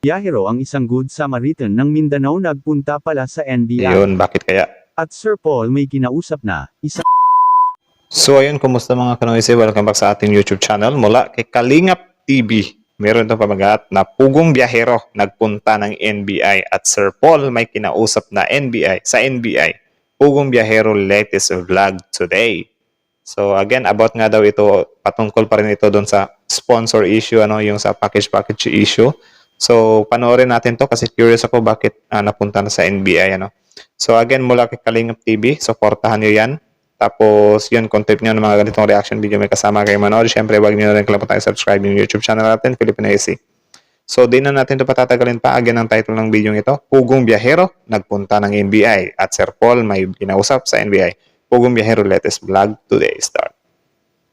Biyahero ang isang Good Samaritan ng Mindanao nagpunta pala sa NBI. Yun, bakit kaya? At Sir Paul may kinausap na, isang So ayun, kumusta mga kanoise? Welcome back sa ating YouTube channel mula kay Kalingap TV. Meron itong pamagat na Pugong Biyahero nagpunta ng NBI at Sir Paul may kinausap na sa NBI. Pugong Biyahero latest vlog today. So again, about nga daw ito, patungkol pa rin ito doon sa sponsor issue, yung sa package issue. So panoorin natin to kasi curious ako bakit napunta na sa NBI. So again, mula kay Kalingap TV, supportahan nyo yan. Tapos yun, content nyo ng mga ganitong reaction video may kasama kayo manood. Siyempre, wag nyo na rin kalimutan subscribe yung YouTube channel natin, Filipino AC. So di na natin ito patatagalin pa. Again, ang title ng video ito, Pugong Biyahero nagpunta ng NBI at Sir Paul may kinausap sa NBI. Pugong Biyahero latest vlog today start.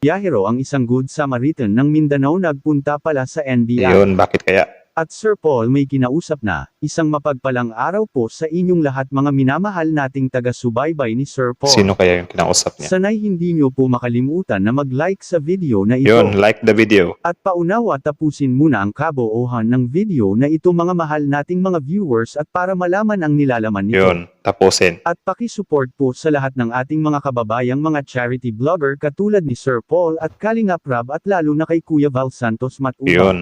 biyahero ang isang Good Samaritan ng Mindanao nagpunta pala sa NBI. Yun, bakit kaya? At Sir Paul may kinausap na, isang mapagpalang araw po sa inyong lahat mga minamahal nating taga-subaybay ni Sir Paul. Sino kaya yung kinausap niya? Sanay hindi nyo po makalimutan na mag-like sa video na ito. Yun, like the video. At paunawa tapusin muna ang kabuuhan ng video na ito mga mahal nating mga viewers at para malaman ang nilalaman nito. Yun, tapusin. At pakisupport po sa lahat ng ating mga kababayang mga charity vlogger katulad ni Sir Paul at Kalingap Rab at lalo na kay Kuya Val Santos Matubang. Yun.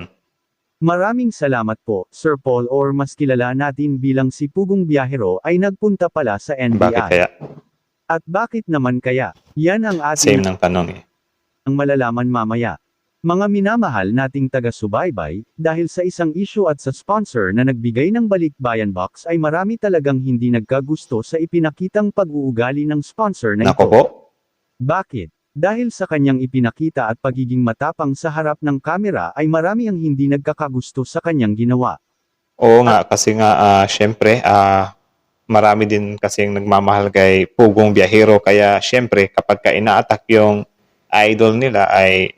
Maraming salamat po, Sir Paul or mas kilala natin bilang si Pugong Biyahero ay nagpunta pala sa NBI. Bakit kaya? At bakit naman kaya? Yan ang Same ating ng tanong eh. ang malalaman mamaya. Mga minamahal nating taga-subaybay, dahil sa isang issue at sa sponsor na nagbigay ng Balikbayan Box ay marami talagang hindi nagkagusto sa ipinakitang pag-uugali ng sponsor na Nako ito. po. Bakit? Dahil sa kanyang ipinakita at pagiging matapang sa harap ng kamera ay marami ang hindi nagkakagusto sa kanyang ginawa. Oo nga, kasi nga, syempre, marami din kasing nagmamahal kay Pugong Biyahero. Kaya, syempre, kapag ka ina-attack yung idol nila, ay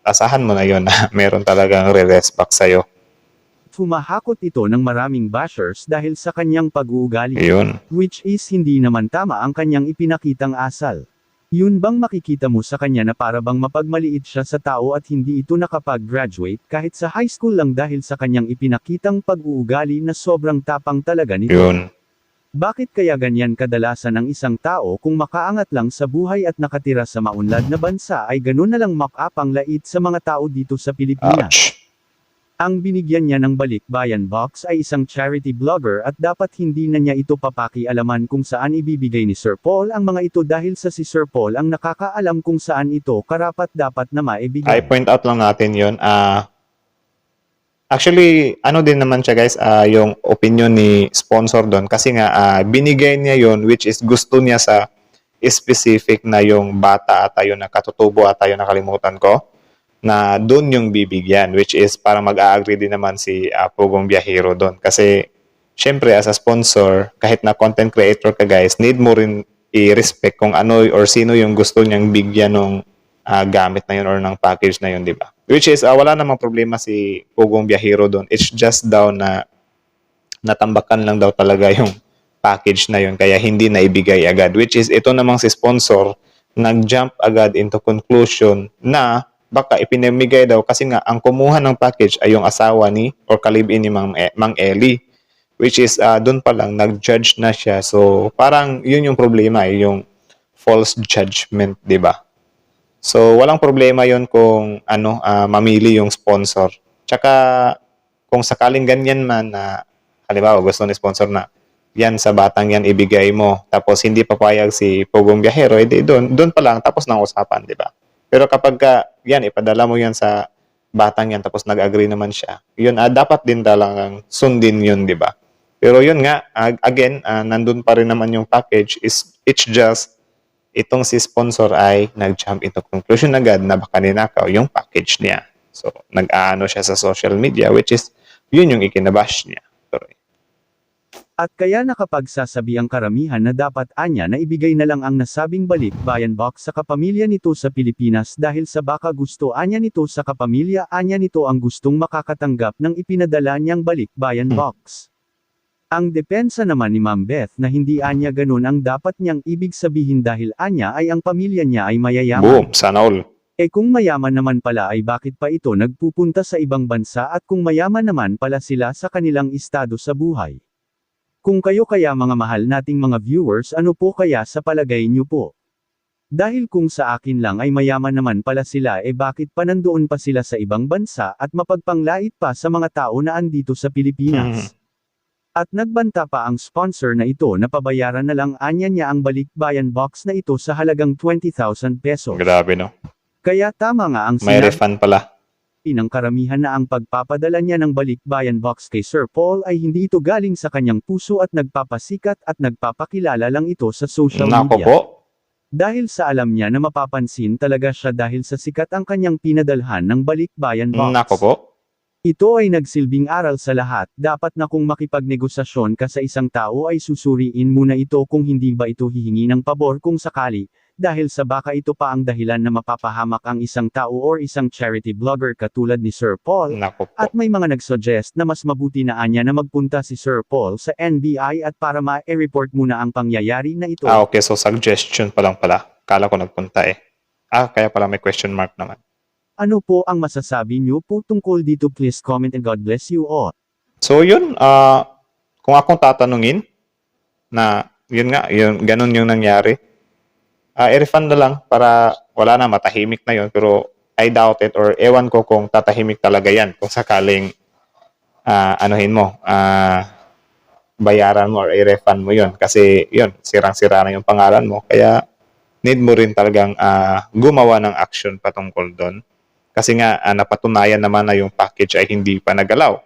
asahan mo na yun na meron talagang re-respect sa'yo. Humahakot ito ng maraming bashers dahil sa kanyang pag-uugali. Yun. Which is hindi naman tama ang kanyang ipinakitang asal. Yun bang makikita mo sa kanya na para bang mapagmaliit siya sa tao at hindi ito nakapag-graduate kahit sa high school lang dahil sa kanyang ipinakitang pag-uugali na sobrang tapang talaga nito? Yun. Bakit kaya ganyan kadalasan ang isang tao kung makaangat lang sa buhay at nakatira sa maunlad na bansa ay ganun na lang makapang lait sa mga tao dito sa Pilipinas? Ouch. Ang binigyan niya ng Balikbayan Box ay isang charity vlogger at dapat hindi na niya ito papakialaman kung saan ibibigay ni Sir Paul ang mga ito dahil sa si Sir Paul ang nakakaalam kung saan ito karapat-dapat na maibigay. I point out lang natin yun. Actually, ano din naman siya guys, yung opinion ni sponsor doon. Kasi nga, binigay niya yun which is gusto niya sa specific na yung bata ata yun, na katutubo ata yun, nakalimutan ko, na doon yung bibigyan, which is parang mag-a-agree din naman si Pugong Biyahero doon. Kasi, syempre, as a sponsor, kahit na content creator ka guys, need mo rin i-respect kung ano or sino yung gusto niyang bigyan ng gamit na yun or ng package na yun, di ba? Which is, wala namang problema si Pugong Biyahero doon. It's just daw na natambakan lang daw talaga yung package na yun, kaya hindi na ibigay agad. Which is, ito namang si sponsor, nag-jump agad into conclusion na baka ipinamigay daw kasi nga ang kumuha ng package ay yung asawa ni or kalibin ni Mang Eli, which is doon pa lang nag-judge na siya. So parang yun yung problema, yung false judgment, di ba? So walang problema yun kung mamili yung sponsor. Tsaka kung sakaling ganyan man na halimbawa gusto ni sponsor na yan sa batang yan ibigay mo tapos hindi papayag si Pugong Biyahero, edi doon pa lang tapos ng usapan, di ba? Pero kapag yan, ipadala mo yan sa batang yan, tapos nag-agree naman siya, yun, dapat din talagang sundin yun, di ba? Pero yun nga, again, nandun pa rin naman yung package, it's just, itong si sponsor ay nag-jump into conclusion agad na baka ninakaw yung package niya. So, nag-aano siya sa social media, which is, yun yung ikinabash niya. At kaya nakapagsasabi ang karamihan na dapat anya na ibigay na lang ang nasabing Balikbayan Box sa kapamilya nito sa Pilipinas dahil sa baka gusto anya nito sa kapamilya anya nito ang gustong makakatanggap ng ipinadala niyang Balikbayan Box. Ang depensa naman ni Ma'am Beth na hindi anya ganun ang dapat niyang ibig sabihin dahil anya ay ang pamilya niya ay mayayaman. Boom, sana all. Kung mayaman naman pala ay bakit pa ito nagpupunta sa ibang bansa at kung mayaman naman pala sila sa kanilang estado sa buhay? Kung kayo kaya mga mahal nating mga viewers, ano po kaya sa palagay niyo po? Dahil kung sa akin lang ay mayaman naman pala sila, bakit pa nandoon pa sila sa ibang bansa at mapagpanglait pa sa mga tao na andito sa Pilipinas? At nagbanta pa ang sponsor na ito na pabayaran na lang anya niya ang balikbayan box na ito sa halagang 20,000 pesos. Grabe, no? Kaya tama nga ang May sinabi refund pala. ng karamihan na ang pagpapadala niya ng balikbayan box kay Sir Paul ay hindi ito galing sa kanyang puso at nagpapasikat at nagpapakilala lang ito sa social Nako media. po. Dahil sa alam niya na mapapansin talaga siya dahil sa sikat ang kanyang pinadalhan ng balikbayan box. Nako po. Ito ay nagsilbing aral sa lahat, dapat na kung makipagnegosasyon ka sa isang tao ay susuriin muna ito kung hindi ba ito hihingi ng pabor kung sakali, dahil sa baka ito pa ang dahilan na mapapahamak ang isang tao or isang charity blogger katulad ni Sir Paul. Nako po. At may mga nagsuggest na mas mabuti na anya na magpunta si Sir Paul sa NBI at para ma-report muna ang pangyayari na ito. Okay, so suggestion pa lang pala. Kala ko nagpunta eh. Kaya pala may question mark naman. Ano po ang masasabi niyo po tungkol dito? Please comment and God bless you all. So yun, kung akong tatanungin, na yun nga, yun, ganun yung nangyari, i-refund na lang para wala na, matahimik na yun. Pero I doubt it, or ewan ko kung tatahimik talaga yan kung sakaling anuhin mo, bayaran mo or i-refund mo yun. Kasi yun, sirang-sira na yung pangalan mo. Kaya need mo rin talagang gumawa ng action patungkol doon. Kasi nga, napatunayan naman na yung package ay hindi pa nagalaw.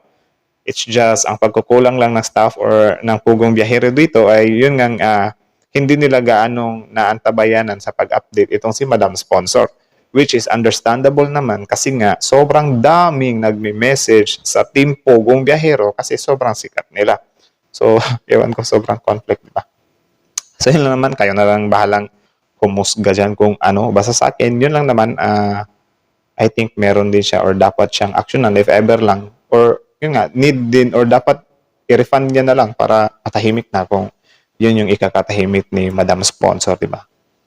It's just, ang pagkukulang lang ng staff or ng pugong biyahero dito ay yun nga, hindi nila gaanong naantabayanan sa pag-update itong si Madam Sponsor. Which is understandable naman kasi nga, sobrang daming nagme-message sa team pugong biyahero kasi sobrang sikat nila. So, ewan ko, sobrang conflict, diba? So, yun lang naman, kayo na lang bahalang humusga dyan kung ano. Basta sa akin, yun lang naman, I think meron din siya or dapat siyang actionan if ever lang. Or yun nga, need din or dapat i-refund niya na lang para matahimik na kung yun yung ikakatahimik ni Madam Sponsor, di ba?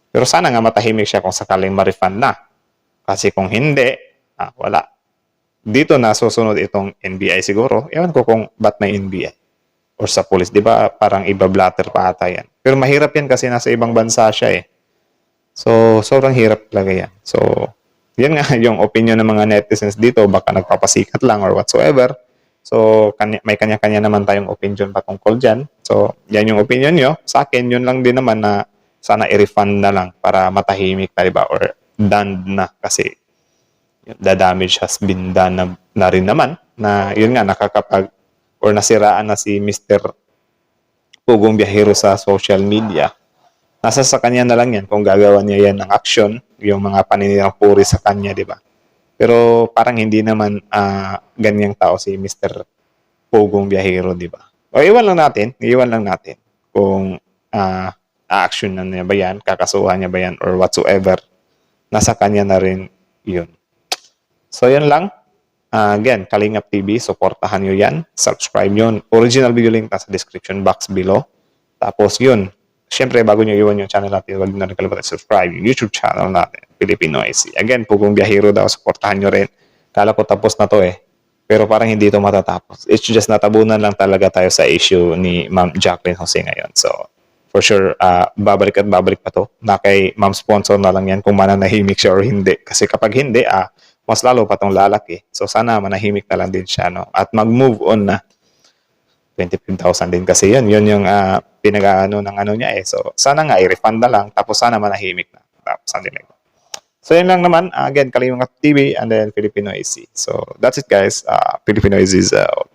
Pero sana nga matahimik siya kung sakaling ma-refund na. Kasi kung hindi, wala. Dito na susunod itong NBI siguro. Ewan ko kung ba't may NBI. Or sa police, di ba? Parang iba-blatter pa ata yan. Pero mahirap yan kasi nasa ibang bansa siya eh. So, sobrang hirap talaga yan. So, yan nga yung opinion ng mga netizens dito, baka nagpapasikat lang or whatsoever. So, may kanya-kanya naman tayong opinion patungkol dyan. So, yan yung opinion nyo. Sa akin, yun lang din naman na sana i-refund na lang para matahimik na, diba? Or done na kasi the damage has been done na rin naman na yun nga, nakakapag or nasiraan na si Mr. Pugong Biyahero sa social media. Nasa sa kanya na lang yan kung gagawa niya yan ng action, yung mga paninirang puri sa kanya, di ba? Pero parang hindi naman ganyang tao si Mr. Pugong Biyahero, di ba? O iwan lang natin kung action na niya ba yan, kakasuhan niya ba yan, or whatsoever. Nasa kanya na rin yun. So yun lang. Again, Kalingap TV, supportahan nyo yan. Subscribe yun. Original video link nasa description box below. Tapos yun, siyempre, bago nyo iwan yung channel natin, huwag na rin kalimutan subscribe yung YouTube channel natin, Filipino IC. Again, Pugong Biyahero daw, supportahan nyo rin. Kala ko tapos na to eh. Pero parang hindi ito matatapos. It's just natabunan lang talaga tayo sa issue ni Ma'am Jacqueline Jose ngayon. So, for sure, babalik at babalik pa to. Na kay Ma'am Sponsor na lang yan kung mananahimik siya or hindi. Kasi kapag hindi, mas lalo pa tong lalaki. So, sana manahimik na lang din siya. No? At mag-move on na. 25,000 din kasi yun yung pinag-ano ng ano niya eh. So, sana nga i-refund na lang tapos sana manahimik na. Tapos, something like that. So, yun lang naman. Again, Kalingap TV and then Filipino IC. So, that's it guys. Filipino IC is out.